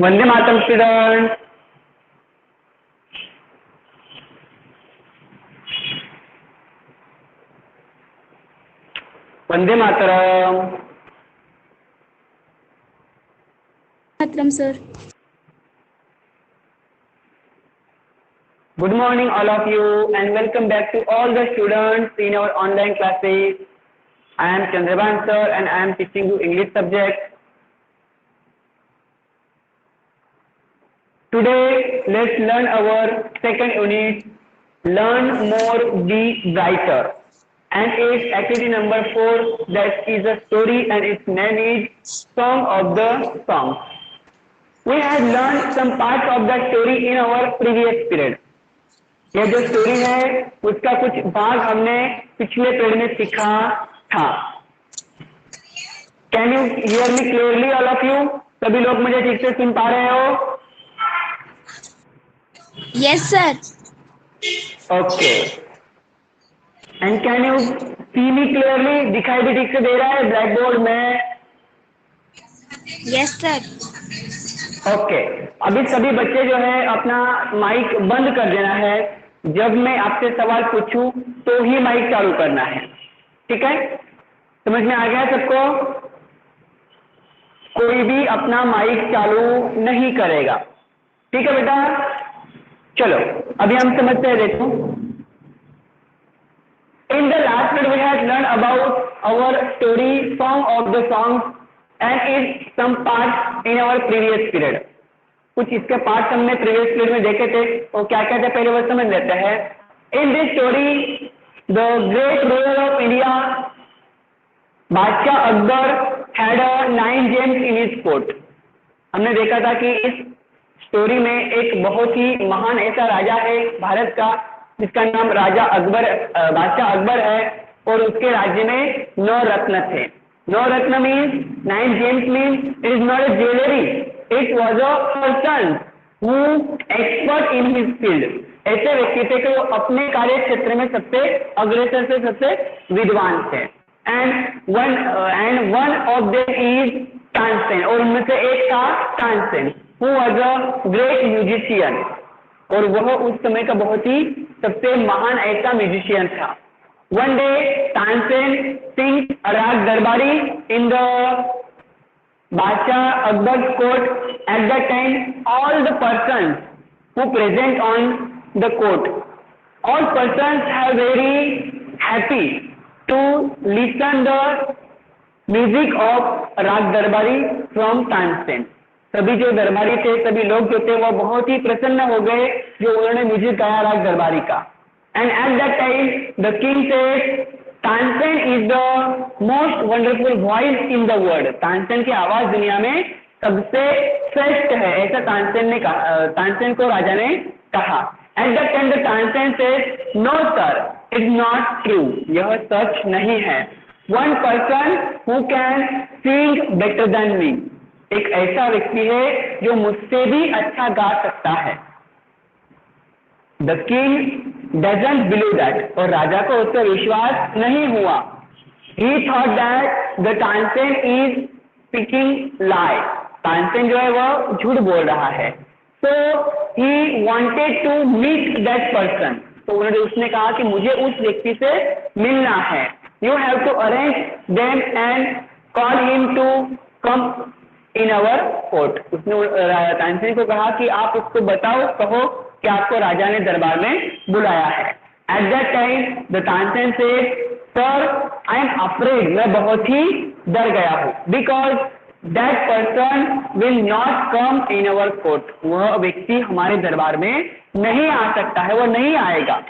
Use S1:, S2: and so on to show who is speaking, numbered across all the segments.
S1: Vande Mataram student. Vande Mataram.
S2: Mataram sir.
S1: Good morning all of you and welcome back to all the students in our online classes. I am Chandraban sir and I am teaching you English subject. Today let's learn our second unit, learn more, be brighter, and its activity number 4, that is a story and its name is Song of the Songs. We had learned some parts of the story in our previous period. यह जो story है उसका कुछ भाग हमने पिछले period में सीखा था। Can you hear me clearly all of you? सभी लोग मुझे ठीक से सुन पा रहे हो?
S2: Yes sir.
S1: Okay. And can you see me clearly? दिखाई भी ठीक से दे रहा है ब्लैक बोर्ड में?
S2: Yes sir.
S1: ओके। अभी सभी बच्चे जो है अपना माइक बंद कर देना है। जब मैं आपसे सवाल पूछूं तो ही माइक चालू करना है, ठीक है? समझ में आ गया सबको? कोई भी अपना माइक चालू नहीं करेगा, ठीक है बेटा? चलो अभी हम समझते हैं। देखो, in the last period we had learn about our story song of the songs and it some part in our previous period. कुछ इसके पार्ट हमने प्रीवियस पीरियड में देखे थे, और क्या क्या थे पहले वो समझ लेते हैं। In this story the great ruler of India Badshah Akbar had 9 gems in his court. हमने देखा था कि इस स्टोरी में एक बहुत ही महान ऐसा राजा है भारत का जिसका नाम राजा अकबर, बादशाह अकबर है, और उसके राज्य में 9 रत्न थे। 9 रत्न means 9 gems means it is not a jewellery, it was a person who expert in his field. ऐसे व्यक्ति थे कि वो अपने कार्य क्षेत्र में सबसे अग्रसर से सबसे विद्वान थे। And one of them is Tansen, और उनमें से एक था Tansen who was a great musician, और वह उस समय का बहुत ही सबसे महान ऐसा म्यूजिशियन था। One day Tansen sings a राग दरबारी in the Bacha Akbar's court. At that time, all the persons who present on the court, all persons are very happy to listen the music of Rag Darbari from Tansen. सभी जो दरबारी थे, सभी लोग जो थे वो बहुत ही प्रसन्न हो गए जो उन्होंने म्यूजिक गाया राग दरबारी का। And eight that time the king said Tansen is the most wonderful voice in the world. Tansen की आवाज दुनिया में सबसे श्रेष्ठ है, ऐसा तानसेन ने कहा, तानसेन को राजा ने कहा। At that time the Tansen said no sir, it's not true, यह सच नहीं है। One person who can sing better than me, एक ऐसा व्यक्ति है जो मुझसे भी अच्छा गा सकता है। The king doesn't believe that, और राजा को उस पर विश्वास नहीं हुआ। He thought that the Tansen is speaking lie, Tansen जो है वह झूठ बोल रहा है। So he wanted to meet that person, तो उसने कहा कि मुझे उस व्यक्ति से मिलना है। You have to arrange them and call him to come in our court. उसने तानसेन को कहा कि आप उसको बताओ, कहो कि आपको राजा ने दरबार में बुलाया है। Eight that time the Tansen said sir I am afraid, मैं बहुत ही डर गया हूँ, because that person will not come in our court, वह व्यक्ति हमारे दरबार में नहीं आ सकता है, वह नहीं आएगा।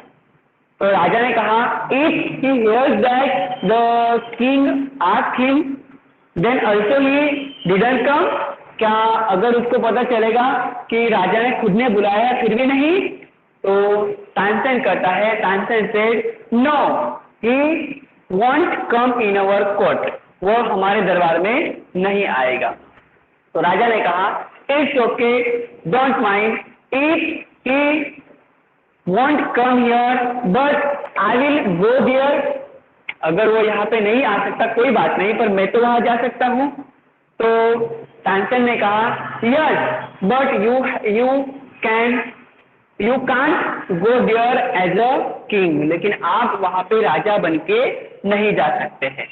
S1: तो राजा ने कहा if he hears that the king asked him then also he didn't come, क्या अगर उसको पता चलेगा कि राजा ने खुद ने बुलाया फिर भी नहीं? तो तानसेन कहता है, Tansen said no he won't come in our court, वो हमारे दरबार में नहीं आएगा। तो राजा ने कहा it's okay, don't mind, if he won't come here but I will go there, अगर वो यहाँ पे नहीं आ सकता कोई बात नहीं, पर मैं तो वहां जा सकता हूँ। तो तानसेन ने कहा yes but you can't go there as a king, लेकिन आप वहां पे राजा बनके नहीं जा सकते हैं।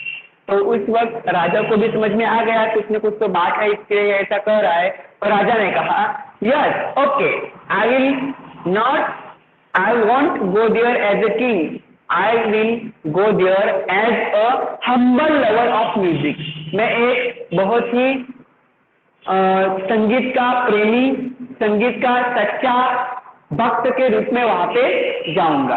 S1: तो उस वक्त राजा को भी समझ में आ गया कुछ न कुछ तो बात है, इसके ऐसा कह रहा है। और राजा ने कहा yes okay I will not, I won't go there as a king, I will go there as a humble lover of music. मैं एक बहुत ही संगीत का प्रेमी, संगीत का सच्चा भक्त के रूप में वहां पे जाऊंगा।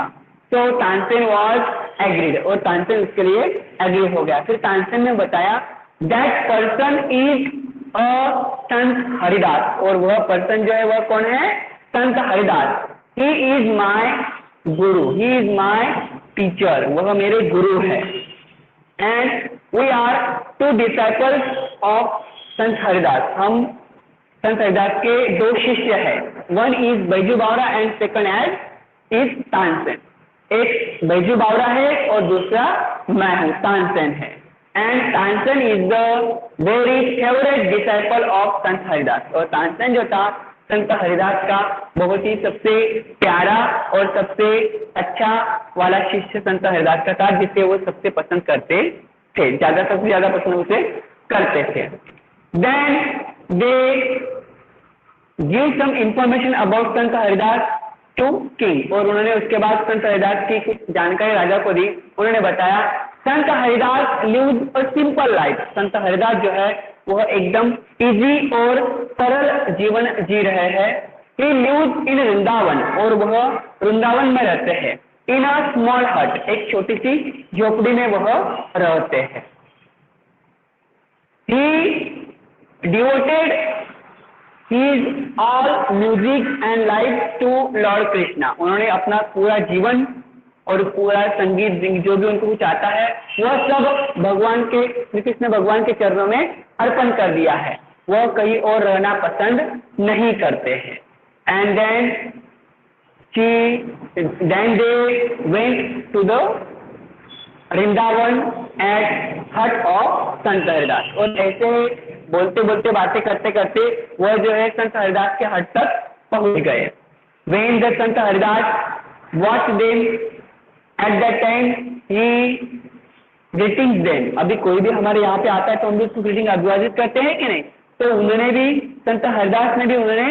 S1: तो तानसेन वॉज एग्रीड, और तानसेन उसके लिए एग्री हो गया। फिर तानसेन ने बताया दैट पर्सन इज अ संत हरिदास, और वह पर्सन जो है वह कौन है? संत Haridas. He is my Guru, he is my teacher, वह मेरे गुरु है। And we are two disciples of Sant Haridas, हम संत हरिदास के दो शिष्य हैं। One is Baiju Bawra and second is Tansen. एक बैजू बावरा है और दूसरा मैं हूँ, तानसेन है। And Tansen is the very favourite disciple of Sant Haridas, और तानसेन जो था संत हरिदास का बहुत ही सबसे प्यारा और सबसे अच्छा वाला शिष्य संत हरिदास का था, जिसे वो सबसे पसंद करते थे, सबसे ज्यादा पसंद उसे करते थे। Then they give some information about Sant Haridas to king, और उन्होंने उसके बाद संत हरिदास की कुछ जानकारी राजा को दी। उन्होंने बताया Sant Haridas lives a simple life, Sant Haridas जो है वह एकदम इजी और सरल जीवन जी रहे हैं। He lives in वृंदावन, और वह वृंदावन में रहते हैं। इन अ स्मॉल हट, एक छोटी सी झोपड़ी में वह रहते हैं। He devoted his all music and life to Lord Krishna, उन्होंने अपना पूरा जीवन और पूरा संगीत जो भी उनको कुछ आता है वह सब भगवान के, श्री कृष्ण भगवान के चरणों में अर्पण कर दिया है। वह कहीं और रहना पसंद नहीं करते हैं। And then they went to the Vrindavan at hut of Sant Haridas, और ऐसे बोलते बोलते बातें करते करते वह जो है संत हरिदास के हट तक पहुंच गए। When the Sant Haridas watched them at that time he greetings them, अभी कोई भी हमारे यहाँ पे आता है तो हम भी उसको ग्रीटिंग अभिवादित करते हैं कि नहीं? तो उन्होंने भी, संत हरिदास ने भी उन्होंने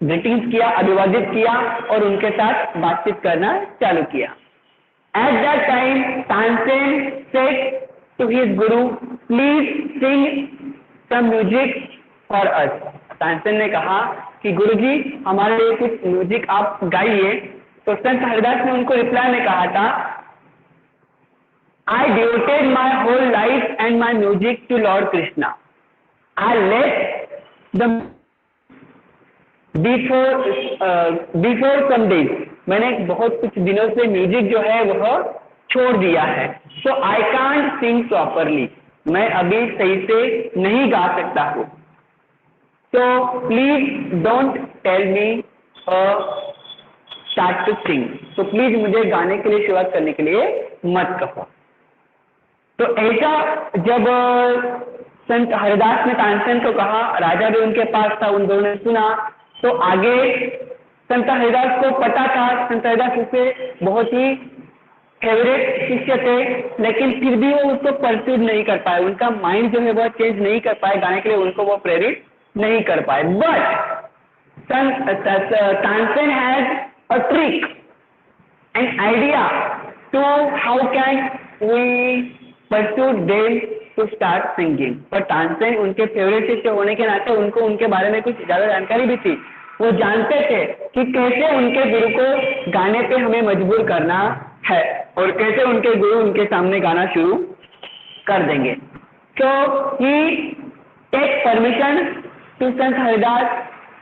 S1: ग्रीटिंग्स किया, अभिवादित किया और उनके साथ बातचीत करना चालू किया। At that time, Tansen said to his guru, "Please sing some music for us." Tansen ने कहा कि गुरुजी हमारे लिए कुछ म्यूजिक आप गाइए। तो संत हरिदास ने उनको रिप्लाई में कहा था, I devoted my whole life and my music to Lord Krishna. I left the before some days. मैंने बहुत कुछ दिनों से म्यूजिक जो है वह छोड़ दिया है। So I can't sing properly. मैं अभी सही से नहीं गा सकता हूँ। So please don't tell me start to sing. तो प्लीज मुझे गाने के लिए शुरुआत करने के लिए मत कहो। तो ऐसा जब संत हरिदास ने तानसेन को कहा, राजा भी उनके पास था, उन दोनों ने सुना, तो आगे संत हरिदास को पता था, संत हरिदास उसे बहुत ही फेवरेट शिष्य थे, लेकिन फिर भी वो उसको परस्यूड नहीं कर पाए, उनका माइंड जो है वह चेंज नहीं कर पाए, गाने के लिए उनको वो प्रेरित नहीं कर पाए। But Tansen has a trick an idea to how can we persuade them to start singing. पर तानसेन उनके फेवरेट शिष्य होने के नाते उनको उनके बारे में कुछ ज्यादा जानकारी भी थी। वो जानते थे कि कैसे उनके गुरु को गाने पे हमें मजबूर करना है और कैसे उनके गुरु उनके सामने गाना शुरू कर देंगे। सो ही take permission to Sant Haridas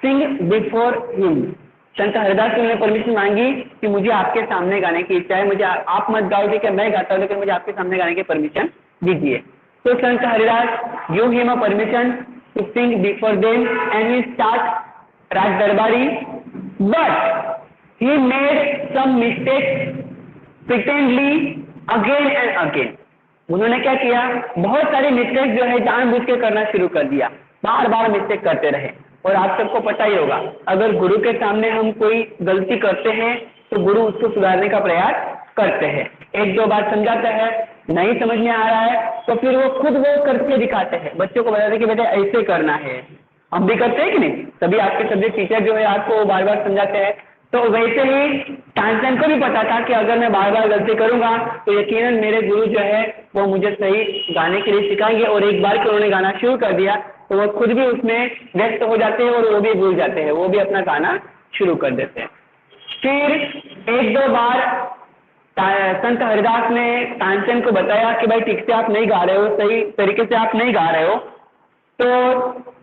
S1: Singh before him. संत हरिदास ने परमिशन मांगी कि मुझे आपके सामने गाने की इच्छा है, मुझे आप मत गाओ, ठीक है मैं गाता हूँ, लेकिन मुझे आपके सामने गाने की परमिशन दीजिए। तो Sant Haridas give him a permission to sing before them and he start raag Darbari, but he made some mistakes pretendly again and again. उन्होंने क्या किया, बहुत सारे मिस्टेक जो है जानबूझ के करना शुरू कर दिया, बार बार मिस्टेक करते रहे। और आप सबको पता ही होगा, अगर गुरु के सामने हम कोई गलती करते हैं तो गुरु उसको सुधारने का प्रयास करते हैं। एक दो बार समझाते हैं, नहीं समझ में आ रहा है तो फिर वो खुद वो करके दिखाते हैं, बच्चों को बताते हैं कि बेटा ऐसे करना है। हम भी करते हैं कि नहीं, तभी आपके सब्जेक्ट टीचर जो है आपको बार बार समझाते हैं। तो वैसे ही तानसेन को भी पता था कि अगर मैं बार बार गलती करूंगा तो यकीनन मेरे गुरु जो है वो मुझे सही गाने के लिए सिखाएंगे। और एक बार कि उन्होंने गाना शुरू कर दिया तो वो खुद भी उसमें व्यस्त हो जाते हैं और वो भी भूल जाते हैं, वो भी अपना गाना शुरू कर देते हैं। फिर एक दो बार संत हरिदास ने तानसेन को बताया कि भाई ठीक से आप नहीं गा रहे हो, सही तरीके से आप नहीं गा रहे हो। तो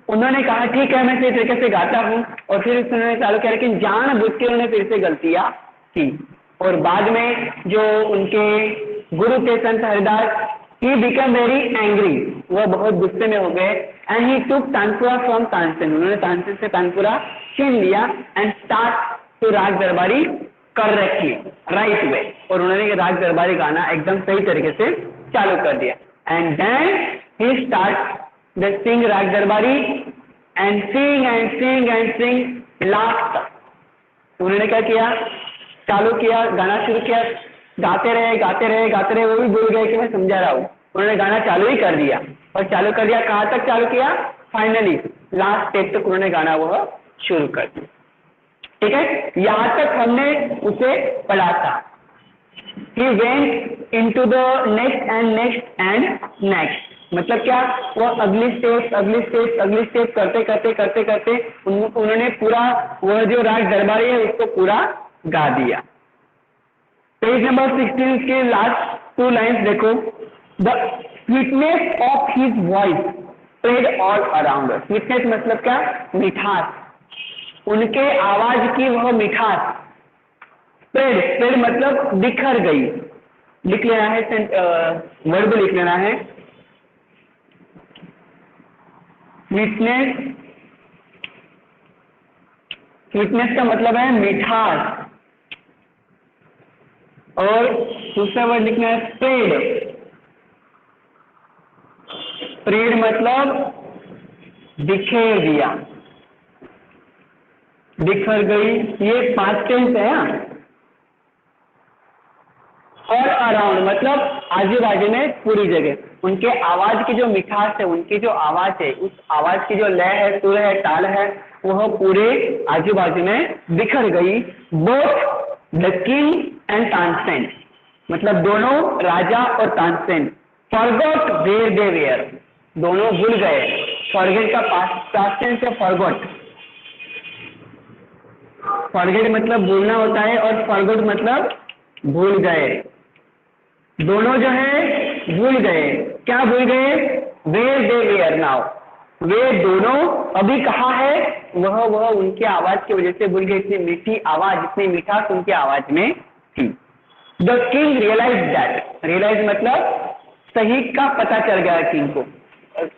S1: उन्होंने कहा ठीक है मैं सही तरीके से गाता हूँ, और फिर उन्होंने चालू किया, लेकिन जानबूझ के उन्होंने फिर से गलतियाँ की। और बाद में जो उनके गुरु थे संत Haridas, he become very angry, वह बहुत गुस्से में हो गए। And he took tanpura from Tansen, उन्होंने तानसेन से तानपुरा छीन लिया एंड स्टार्ट टू राग दरबारी करेक्टली राइट वे, और उन्होंने राग दरबारी गाना एकदम सही तरीके से चालू कर दिया। And then he start the sing raag Darbari and sing and sing and sing last तक। उन्होंने क्या किया, चालू किया, गाना शुरू किया, गाते रहे गाते रहे गाते रहे, वो भी भूल गए कि मैं समझा रहा हूँ। उन्होंने गाना चालू ही कर दिया, और चालू कर दिया कहाँ तक चालू किया, फाइनली लास्ट स्टेप तक उन्होंने गाना वह शुरू कर दिया। ठीक है, यहाँ तक हमने उसे पढ़ा था। He went into the next and next and next, मतलब क्या, वो अगली स्टेप अगली स्टेप अगली स्टेप करते करते करते करते उन्होंने पूरा वह जो राग दरबारी है उसको पूरा गा दिया। पेज नंबर 16 के लास्ट 2 लाइन्स देखो, the sweetness of his voice spread all around. Sweetness मतलब क्या, मिठास, उनके आवाज की वह मिठास, स्प्रेड, स्प्रेड मतलब बिखर गई। लिख लेना है, वर्ब लिख लेना है, स्वीटनेस, स्वीटनेस का मतलब है मिठास, और दूसरा वर्ड लिखना है स्प्रेड। स्प्रेड मतलब बिखेर दिया, बिखर गई, ये पास्ट टेंस है। और अराउंड मतलब आजू बाजू में पूरी जगह, उनके आवाज की जो मिठास है, उनकी जो आवाज है, उस आवाज की जो लय है, सुर है, ताल है, वह पूरे आजू बाजू में बिखर गई। Both the king and Tansen, मतलब दोनों राजा और Tansen, forgot where they were, दोनों भूल गए। फॉरगेट का पास्ट टेंस है फॉरगॉट, फॉरगेट मतलब भूलना होता है, और फॉरगॉट मतलब भूल गए। दोनों जो है भूल गए, क्या भूल गए, वेयर दे वेयर नाउ, वे दोनों अभी कहाँ है, वह उनकी आवाज की वजह से भूल गए। इतनी मीठी आवाज, इतनी मिठास उनकी आवाज में थी। The king realise that, realise मतलब सही का पता चल गया किंग को,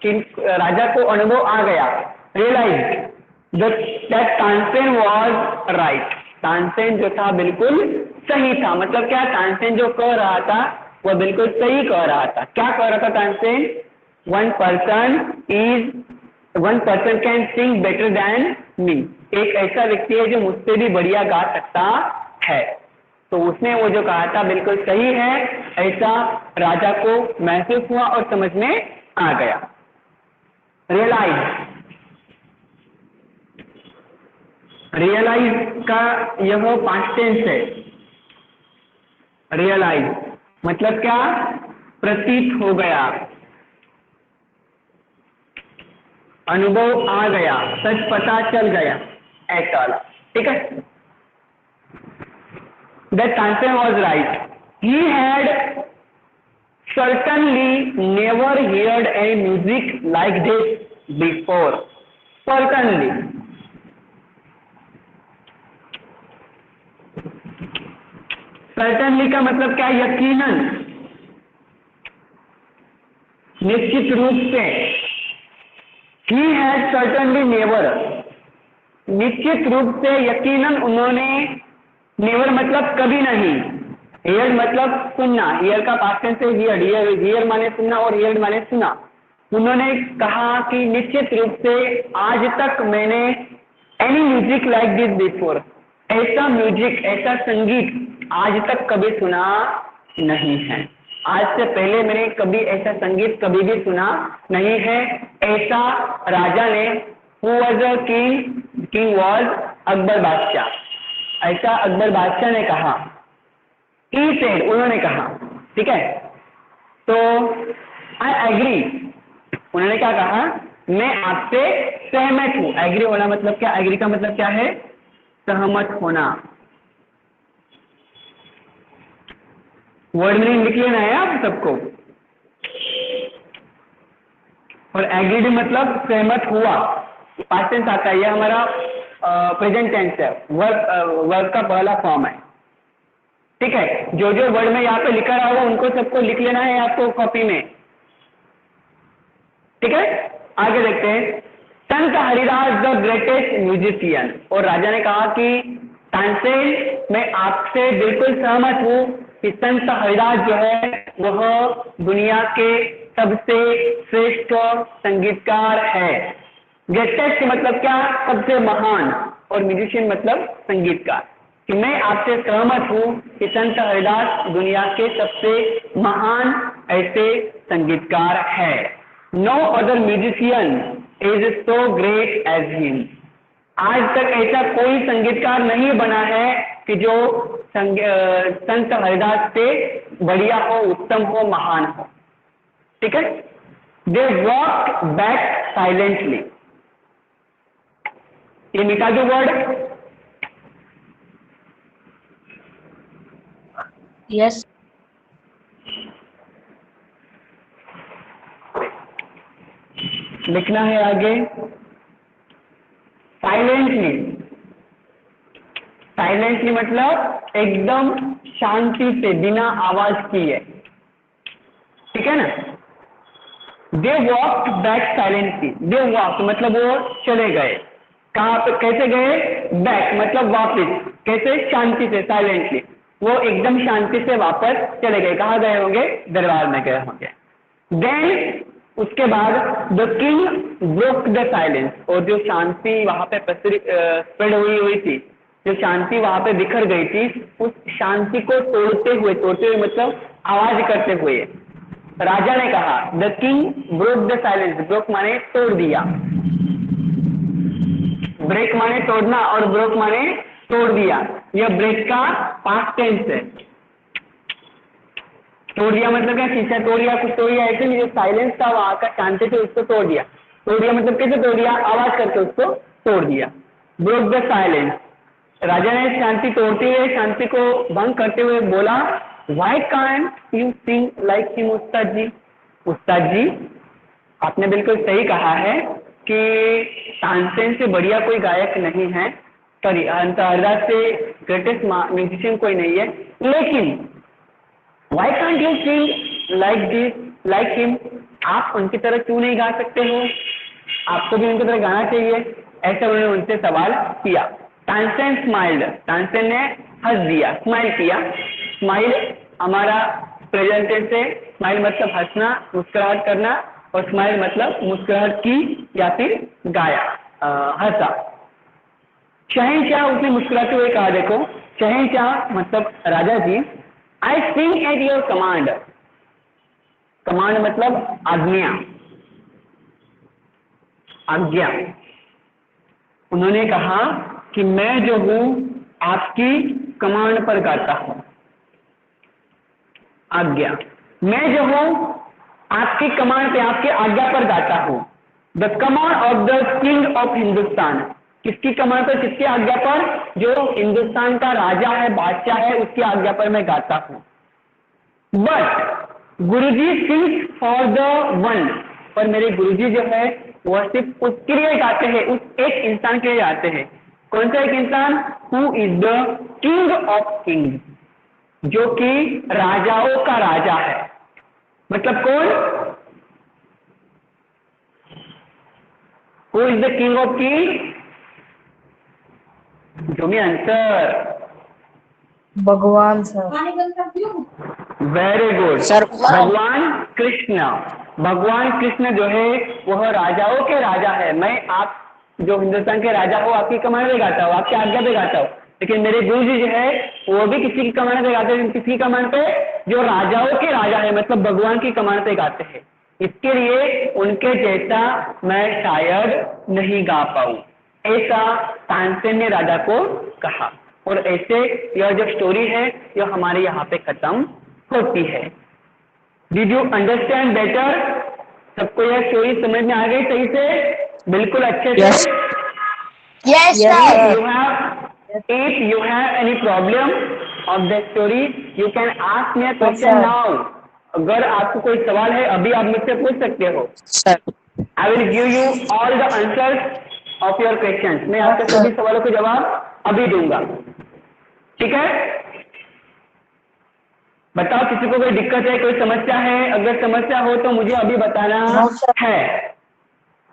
S1: किंग राजा को अनुभव आ गया, realise that Tansen was right, Tansen जो था बिल्कुल सही था। मतलब क्या, तानसेन जो कह रहा था वह बिल्कुल सही कह रहा था। क्या कह रहा था Tansen, one person can sing better than me, एक ऐसा व्यक्ति है जो मुझसे भी बढ़िया गा सकता है। तो उसने वो जो कहा था बिल्कुल सही है, ऐसा राजा को महसूस हुआ और समझ में आ गया। रियलाइज, रियलाइज का यह पास्ट टेंस है। रियलाइज मतलब क्या, प्रतीत हो गया, अनुभव आ गया, सच पता चल गया, ऐसा। ठीक है, that Tansen was right, he had certainly never heard a music like this before, certainly, certainly का मतलब क्या, यकीनन, निश्चित रूप से। he had certainly never, निश्चित रूप से, यकीनन उन्होंने, never मतलब कभी नहीं, हियर्ड मतलब सुनना, हियर का पास्ट टेंस है हियर्ड, हियर माने सुनना और हियर्ड माने सुना। उन्होंने कहा कि निश्चित रूप से आज तक मैंने any music like this before, ऐसा म्यूजिक ऐसा संगीत आज तक कभी सुना नहीं है। आज से पहले मैंने कभी ऐसा संगीत कभी भी सुना नहीं है, ऐसा राजा ने who was a king was Akbar बादशाह, ऐसा अकबर बादशाह ने कहा। ही सेड उन्होंने कहा, ठीक है। तो आई एग्री, उन्होंने क्या कहा, मैं आपसे सहमत हूं। एग्री होना मतलब क्या, एग्री का मतलब क्या है, सहमत होना। वर्ड मीनिंग लिख लेना है आप सबको। और एग्रीड मतलब सहमत हुआ, पास्ट टेंस आता है, ये हमारा प्रेजेंट टेंस है, वर्ब का पहला फॉर्म है, ठीक है। जो जो वर्ड में यहाँ पे लिखा रहा होगा उनको सबको लिख लेना है आपको कॉपी में, ठीक है। आगे देखते हैं, संत हरिदास द ग्रेटेस्ट म्यूजिशियन, और राजा ने कहा कि तानसेन मैं आपसे बिल्कुल सहमत हूँ कि संत हरिदास जो है वह दुनिया के सबसे श्रेष्ठ संगीतकार है। ग्रेटेस्ट मतलब क्या, सबसे महान, और म्यूजिशियन मतलब संगीतकार, कि मैं आपसे सहमत हूँ कि संत हरिदास दुनिया के सबसे महान ऐसे संगीतकार है। No other musician is so great as him, आज तक ऐसा कोई संगीतकार नहीं बना है कि जो संत हरिदास से बढ़िया हो, उत्तम हो, महान हो, ठीक है। दे वॉक बैक साइलेंटली, ये मिटा दो वर्ड।
S2: यस
S1: लिखना है आगे, साइलेंटली। साइलेंटली मतलब एकदम शांति से, बिना आवाज किए, ठीक है ना। They walk back silently, they walk मतलब वो चले गए, कहाँ पे, कैसे गए, बैक मतलब वापस, कैसे, शांति से, साइलेंटली, वो एकदम शांति से वापस चले गए। कहाँ गए होंगे, दरबार में गए होंगे। देन उसके बाद the king broke the silence, और जो शांति वहां पे स्प्रेड हुई थी, जो शांति वहां पे बिखर गई थी, उस शांति को तोड़ते हुए मतलब आवाज करते हुए राजा ने कहा, the king broke the silence, broke माने तोड़ दिया, ब्रेक माने तोड़ना और ब्रोक माने तोड़ दिया, यह ब्रेक का पास्ट टेंस है। तोड़ दिया मतलब क्या, शीशा तोड़ दिया, कुछ तोड़ दिया, ऐसे नहीं, जो साइलेंस था वहां का, शांति से, उसको तोड़ दिया। तोड़ दिया मतलब कैसे तोड़ दिया, आवाज करके उसको तोड़ दिया। ब्रोक द साइलेंस, राजा ने शांति तोड़ते हुए, शांति को भंग करते हुए बोला, why can't you sing like him उस्ताद जी। उस्ताद जी आपने बिल्कुल सही कहा है कि तानसेन से बढ़िया कोई गायक नहीं है, सॉरी हरिदास से ग्रेटेस्ट म्यूजिशियन कोई नहीं है, लेकिन Why can't you sing like this, like him? आप उनकी तरह क्यों नहीं गा सकते हो, आपको भी उनकी तरह गाना चाहिए, ऐसे उन्होंने उनसे सवाल किया। तानसेन स्माइल्ड, तानसेन ने हंस दिया, स्माइल किया। स्माइल हमारा प्रेजेंट टेंस है, स्माइल मतलब हंसना, मुस्कुराहट करना, और स्माइल मतलब मुस्कुराहट की या फिर गाया, हंसा। शहनशाह, उसने मुस्कुराते हुए कहा, देखो शहनशाह मतलब राजा जी, I sing at your command, command मतलब आज्ञा, आज्ञा। उन्होंने कहा कि मैं जो हूं आपकी कमांड पर गाता हूं, आज्ञा, मैं जो हूं आपकी कमांड पे, आपकी आज्ञा पर गाता हूं। The command of the king of Hindustan, किसकी कमांड पर, किसकी आज्ञा पर, जो हिंदुस्तान का राजा है, बादशाह है, उसकी आज्ञा पर मैं गाता हूं। But Guruji sings for the one, पर मेरे गुरुजी जो है वह सिर्फ उसके लिए गाते हैं, उस एक इंसान के लिए गाते हैं। कौन सा एक इंसान, who is the king of king, जो कि राजाओं का राजा है। मतलब कौन, who is the king of king, जो मी आंसर,
S3: भगवान सर।
S1: Very good.
S4: सर
S1: भगवान कृष्ण। भगवान कृष्ण जो है वह राजाओं के राजा है। मैं आप जो हिंदुस्तान के राजा हो आपकी कमांड पे गाता हूँ, आपकी आज्ञा पे गाता हूँ, लेकिन मेरे गुरु जी जो है वो भी किसी की कमांड पे गाते हैं, किसी कमांड पे जो राजाओं के राजा है मतलब भगवान की कमांड पे गाते हैं। इसके लिए उनके जैसा मैं शायद नहीं गा पाऊं, ऐसा तानसेन ने राजा को कहा। और ऐसे यह जो स्टोरी है यह हमारे यहाँ पे खत्म होती है। Did you understand better? सबको यह स्टोरी समझ में आ गई सही से, बिल्कुल अच्छे से?
S4: Yes. Yes,
S3: Yes,
S4: sir.
S1: If you have any problem of the story, you can ask me a question
S3: sir.
S1: now. अगर आपको कोई सवाल है अभी आप मुझसे पूछ सकते हो।
S4: Sir.
S1: I will give you all the answers of your questions. मैं आपके
S3: Okay.
S1: सभी सवालों के जवाब अभी दूंगा, ठीक है? बताओ किसी को कोई दिक्कत है, कोई समस्या है? अगर समस्या हो तो मुझे अभी बताना
S3: No, sir.
S1: है।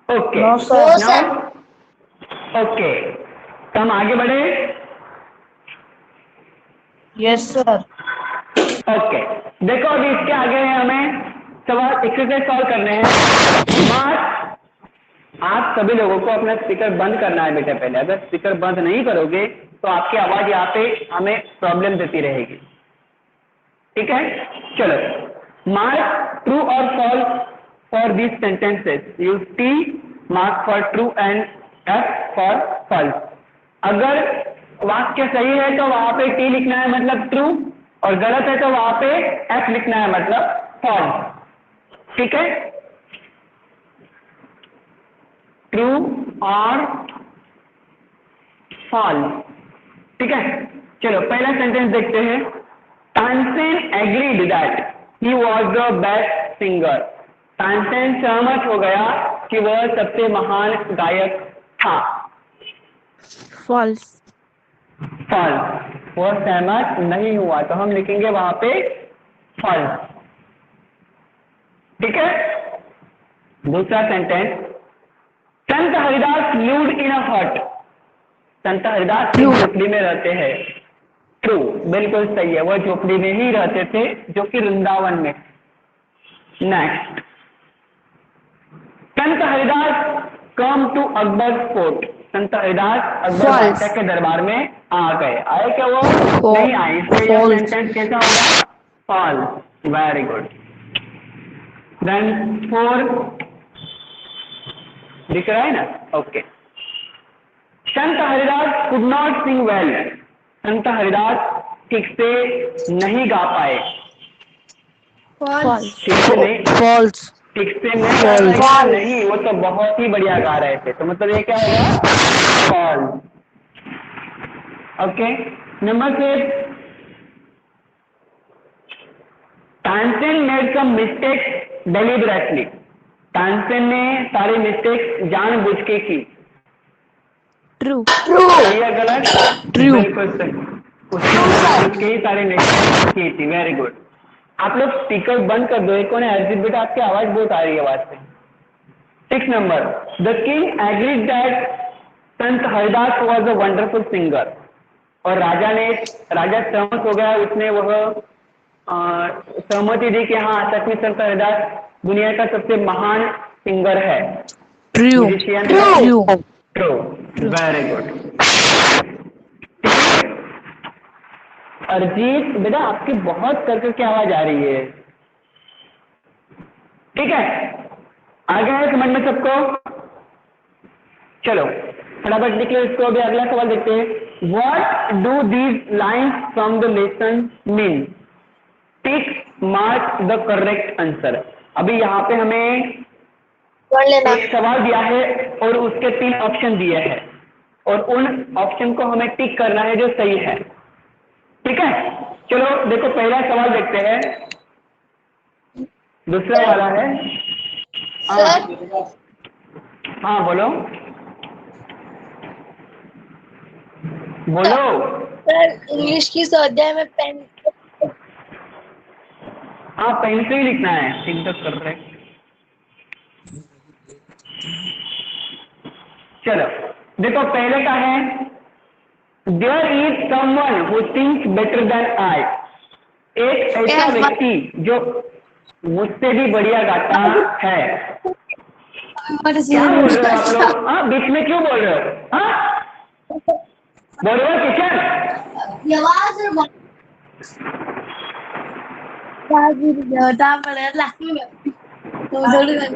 S1: Okay
S3: No, sir.
S4: No, sir.
S1: Okay, तो हम आगे बढ़े।
S3: Yes, sir.
S1: ओके, देखो अभी इसके आगे है हमें सवाल एक्सरसाइज सॉल्व करने हैं। मार्क, आप सभी लोगों को अपना स्पीकर बंद करना है बेटा पहले। अगर स्पीकर बंद नहीं करोगे तो आपकी आवाज यहाँ पे हमें प्रॉब्लम देती रहेगी, ठीक है? चलो, मार्क ट्रू और false for this sentences. Use T mark for true and F for false. अगर वाक्य सही है तो वहां पे टी लिखना है मतलब ट्रू, और गलत है तो वहां पे एफ लिखना है मतलब फॉल्स, ठीक है? ट्रू और फॉल्स, ठीक है? चलो पहला सेंटेंस देखते हैं। Tansen agreed that he was the best singer. Tansen सहमत हो गया कि वह सबसे महान गायक था।
S2: False.
S1: फॉल्स, वह सहमत नहीं हुआ, तो हम लिखेंगे वहां पे फॉल्स, ठीक है? दूसरा sentence, Sant Haridas lived in अ हट। संत हरिदास एक झोपड़ी में रहते हैं। ट्रू, बिल्कुल सही है, वह झोपड़ी में ही रहते थे जो कि वृंदावन में। Next, Sant Haridas come to Akbar fort. Sant Haridas Akbar
S2: False.
S1: बादशाह के दरबार में आ गए। आए क्या वो?
S2: False.
S1: नहीं आए, इसलिए यह
S2: False.
S1: सेंटेंस कैसा होगा? False. Very good. Then four, दिख रहा है ना? Okay. Sant Haridas could not sing well. Sant Haridas ठीक से नहीं गा पाए।
S2: False.
S1: ठीक से नहीं,
S2: False.
S1: ठीक से नहीं गा पाए क्या? नहीं, वो तो बहुत ही बढ़िया गा रहे थे, तो मतलब ये क्या होगा? False. Okay, number 6, Tansen made some mistakes deliberately. Tansen ने सारी मिस्टेक्स जानबूझ के की।
S2: True.
S1: सही या गलत?
S2: True.
S1: बिल्कुल सही, उसने जानबूझ के ही सारी मिस्टेक्स की थी। Very good. आप लोग स्पीकर बंद कर दो, एक कोने अर्जित बेटा आपकी आवाज बहुत आ रही है आवाज से। 6 number, the king agreed that Sant Haridas was a wonderful singer. और राजा सहमत हो गया, उसने वह सहमति दी कि हाँ सच में संत हरिदास दुनिया का सबसे महान सिंगर है,
S2: True.
S1: म्यूजिशियन है।
S2: True.
S1: True, very good. Arijit बेटा आपकी बहुत करके आवाज आ रही है, ठीक है? आ गया है समझ में सबको? चलो फटाफट लिख लो इसको। अभी अगला सवाल देखते हैं। What do these lines from the lesson mean? Tick mark the correct answer. अभी यहाँ पे हमें
S4: पढ़ लेना।
S1: एक सवाल दिया है और उसके 3 ऑप्शन दिए हैं, और उन ऑप्शन को हमें टिक करना है जो सही है, ठीक है? चलो देखो पहला सवाल देखते हैं। दूसरा वाला है,
S4: सर
S1: हाँ बोलो बोलो।
S4: सर इंग्लिश की स्वाध्याय में पेन।
S1: हाँ पेन से ही लिखना है, टिक द करेक्ट। चलो देखो पहले का है there is someone who thinks better than I. एक ऐसा
S4: Yes,
S1: व्यक्ति जो मुझसे भी बढ़िया गाता है। क्या बोल रहे हो आप लोग? हाँ, बीच में क्यों बोल रहे हो? हाँ, बोल रहे हो किशन?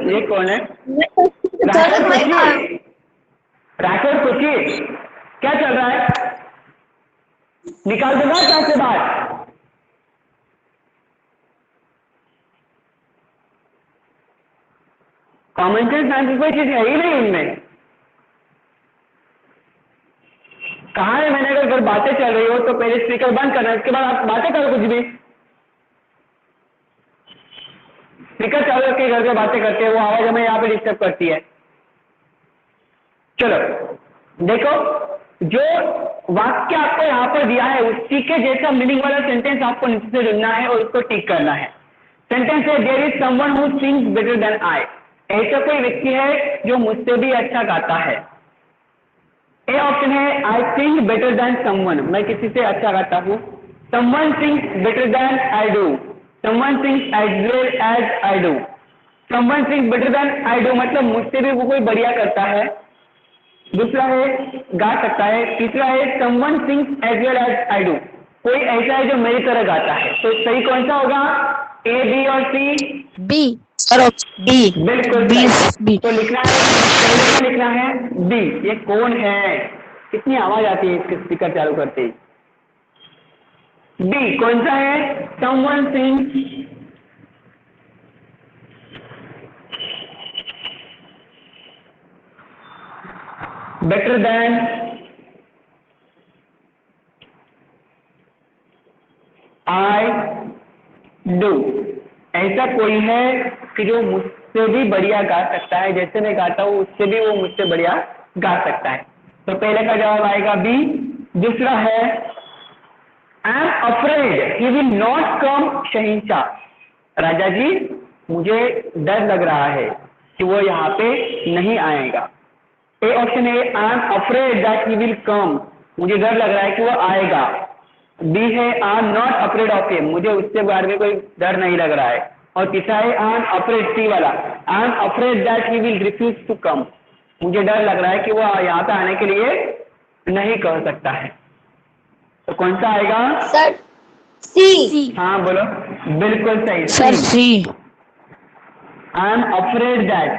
S1: ये कौन है? राठौर सोचिए, राठौर सोचिए, क्या चल रहा है? निकाल दूंगा क्लास से बाहर। कॉमन सेंस नाम की कोई चीज है ही नहीं इनमें। कहा है मैंने, अगर बातें चल रही हो तो पहले स्पीकर बंद करना, इसके बाद आप बातें करो कुछ भी। स्पीकर चालू रख के करके बातें करते हैं, वो आवाज हमें यहाँ पे डिस्टर्ब करती है। चलो देखो, जो वाक्य आपको यहाँ पर दिया है उसी के जैसा मीनिंग वाला सेंटेंस आपको नीचे से ढूंढना है और उसको टिक करना है। सेंटेंस है there is someone who sings better than I. ऐसा कोई व्यक्ति है जो मुझसे भी अच्छा गाता है। ए ऑप्शन है I sing better than someone, मैं किसी से अच्छा गाता हूँ। Someone sings better than I do, someone sings as well as I do. Someone sings better than I do मतलब मुझसे भी वो कोई बढ़िया करता है। दूसरा है गा सकता है। तीसरा है someone sings as well as I do, कोई ऐसा है जो मेरी तरह गाता है। तो सही कौन सा होगा? ए, बी और सी?
S2: B sir, B.
S1: बिल्कुल
S2: बी
S1: सही।
S2: बी।
S1: तो लिखना है, पहले क्या लिखना है? बी। ये कौन है? कितनी आवाज आती है इसके स्पीकर चालू करते ही। बी कौन सा है? Someone sings better than I do. ऐसा कोई है कि जो मुझसे भी बढ़िया गा सकता है, जैसे मैं गाता हूँ उससे भी वो मुझसे बढ़िया गा सकता है। तो पहले का जवाब आएगा बी। दूसरा है आई am afraid he will not come शहंशाह। राजा जी मुझे डर लग रहा है कि वो यहाँ पे नहीं आएगा। ए ऑप्शन है आई am afraid that he will come, मुझे डर लग रहा है कि वो आएगा। बी है I am not afraid of him, मुझे उसके बारे में कोई डर नहीं लग रहा है। और तीसरा है आई एम अफ्रेड, सी वाला, I am afraid that he will refuse to come, मुझे डर लग रहा है कि वो यहाँ पे आने के लिए नहीं कह सकता है। तो कौन सा आएगा?
S4: सर सी।
S2: सी
S1: हाँ बोलो। बिल्कुल सही,
S2: sir, C.
S1: I am afraid that,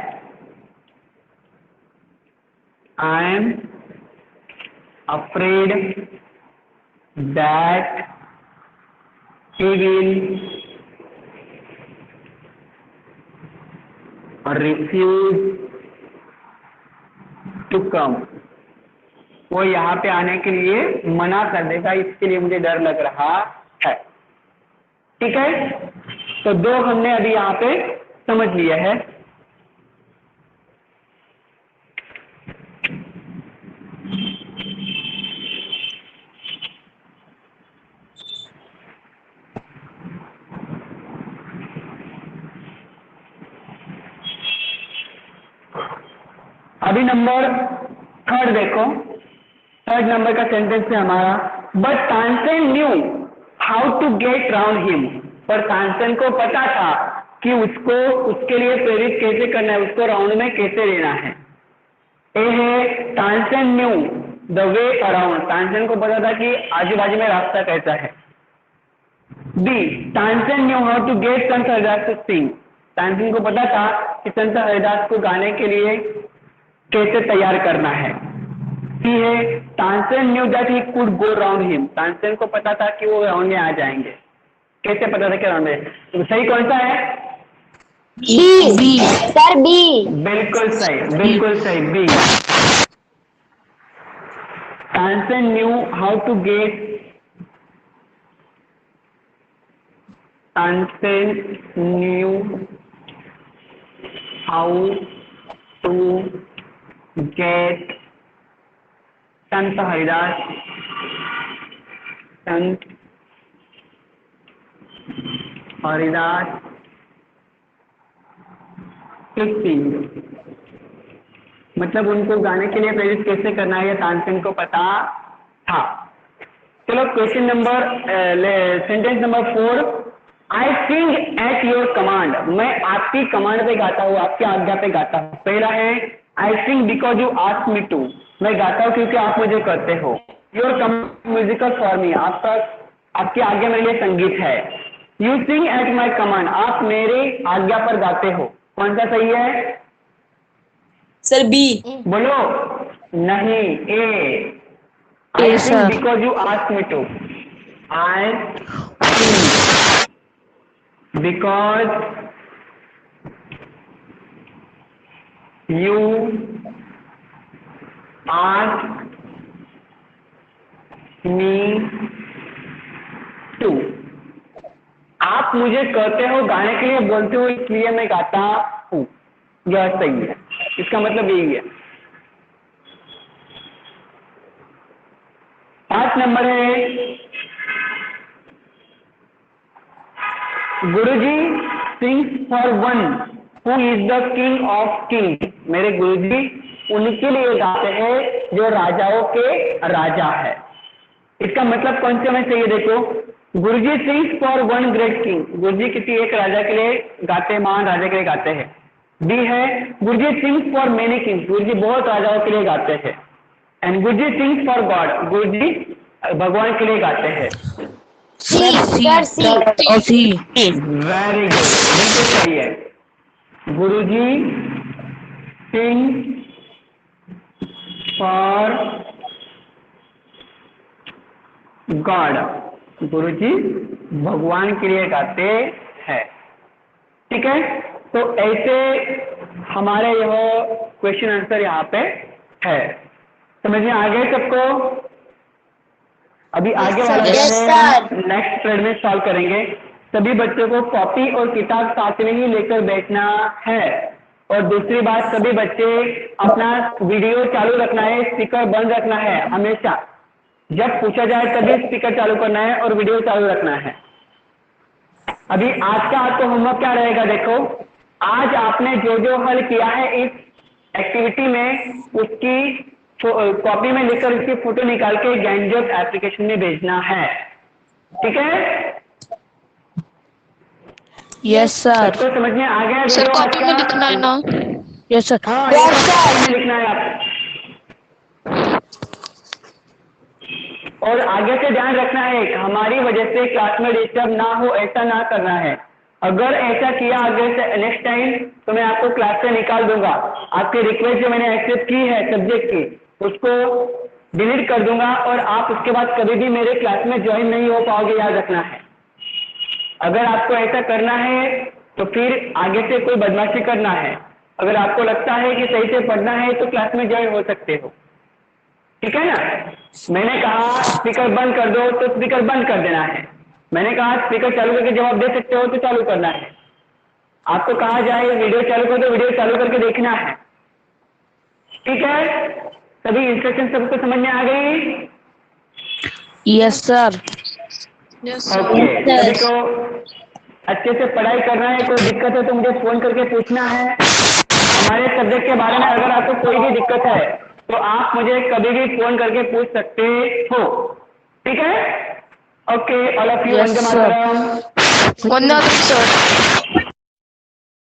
S1: I am afraid that he will refuse to come, वो यहाँ पे आने के लिए मना कर देगा, इसके लिए मुझे डर लग रहा है। ठीक है, तो दो हमने अभी यहाँ पे समझ लिया है। अभी नंबर थर्ड देखो। थर्ड नंबर का सेंटेंस है हमारा, but Tansen knew how to get round him. पर तानसेन को पता था कि उसको उसके लिए प्रेरित कैसे करना है, उसको राउंड में कैसे लेना है। ए है Tansen new the way around, Tansen को पता था कि आजू बाजू में रास्ता कैसा है। B Tansen knew how to get Sant Haridas to sing, Tansen को पता था कि संत हरिदास को गाने के लिए कैसे तैयार करना है। सी है Tansen knew that he could go round him, Tansen को पता था कि वो राउंड में आ जाएंगे। कैसे पता था कि राउंड में? तो सही कौन सा है?
S4: B sir, B.
S1: बिल्कुल सही, बिल्कुल सही, B. Tansen knew how to get, Tansen knew how to get Sant Haridas, Sant Haridas to sing, मतलब उनको गाने के लिए प्रेरित कैसे करना है, तानसेन को पता हाँ, चलो question number sentence number 4, I Singh at your command, मैं आपकी कमांड पे गाता हूँ, आपकी आज्ञा पे गाता हूँ। पहला है I sing because you ask me to, मैं गाता हूँ क्योंकि आप मुझे करते हो। Your command musical for me, आपका आपकी आज्ञा मेरे लिए संगीत है। You sing at my command, आप मेरी आज्ञा पर गाते हो। कौन सा सही है?
S2: Sir B.
S1: बोलो। नहीं, ए।
S2: A,
S1: I sing
S2: sir.
S1: because you asked me to. I sing because you asked me to. आप मुझे कहते हो, गाने के लिए बोलते हो, इसलिए मैं गाता हूँ। यह सही है, इसका मतलब यही है। 5 नंबर है, guruji sings for one who is the king of king, मेरे गुरुजी उनके लिए गाते हैं जो राजाओं के राजा है। इसका मतलब कौन से में से ये देखो, guruji sings for one great king, गुरुजी किसी एक राजा के लिए गाते, महान राजा के लिए गाते हैं। बी है guruji sings for many kings, गुरुजी बहुत राजाओं के लिए गाते हैं। And guruji sings for God, गुरुजी भगवान के लिए गाते हैं।
S4: सी सर सी
S2: और सी।
S1: वेरी गुड, बिल्कुल सही है। गुरुजी सिंग फॉर गॉड, गुरुजी भगवान के लिए गाते हैं। ठीक है, तो ऐसे हमारे यह क्वेश्चन आंसर यहाँ पे है। समझ में आ गए सबको? अभी आगे वाला
S4: Yes,
S1: जो है
S4: sir.
S1: नेक्स्ट पीरियड में सॉल्व करेंगे। सभी बच्चों को कॉपी और किताब साथ में ही लेकर बैठना है। और दूसरी बात, सभी बच्चे अपना वीडियो चालू रखना है, स्पीकर बंद रखना है हमेशा। जब पूछा जाए तभी स्पीकर चालू करना है और वीडियो चालू रखना है। अभी आज का आपको होमवर्क क्या रहेगा, देखो आज आपने जो जो हल किया है इस एक्टिविटी में, उसकी कॉपी में लिखकर उसकी फोटो निकाल के ज्ञानज्योत एप्लीकेशन में भेजना है। ठीक है?
S2: Yes sir.
S1: सबको समझ में आ गया?
S5: सर
S1: वीडियो आज
S5: कॉपी में लिखना है ना?
S2: Yes sir.
S1: हाँ,
S4: Yes,
S1: ये
S4: sir.
S1: कॉपी में लिखना है आपको। और आगे से ध्यान रखना है, हमारी वजह से क्लास में डिस्टर्ब ना हो, ऐसा ना करना है। अगर ऐसा किया आगे से नेक्स्ट टाइम तो मैं आपको क्लास से निकाल दूंगा। आपकी रिक्वेस्ट जो मैंने एक्सेप्ट की है सब्जेक्ट की, उसको डिलीट कर दूंगा और आप उसके बाद कभी भी मेरे क्लास में ज्वाइन नहीं हो पाओगे, याद रखना है। अगर आपको ऐसा करना है तो फिर आगे से कोई बदमाशी करना है। अगर आपको लगता है कि सही से पढ़ना है तो क्लास में ज्वाइन हो सकते हो। ठीक है ना? मैंने कहा स्पीकर बंद कर दो तो स्पीकर बंद कर देना है। मैंने कहा स्पीकर चालू करके जवाब दे सकते हो तो चालू करना है। आपको कहा जाए वीडियो चालू कर दो, वीडियो चालू करके देखना है। ठीक है? सभी इंस्ट्रक्शन सबको समझ में आ गई?
S2: Yes sir.
S1: ओके, सभी को अच्छे से पढ़ाई करना है। कोई दिक्कत है तो मुझे फोन करके पूछना है। हमारे सब्जेक्ट के बारे में अगर आपको कोई भी दिक्कत है तो आप मुझे कभी भी फोन करके पूछ सकते हो। ठीक है? Okay, all of you,
S2: Yes,
S1: Vande
S2: sir.
S1: Mataram.
S5: Vande Mataram sir.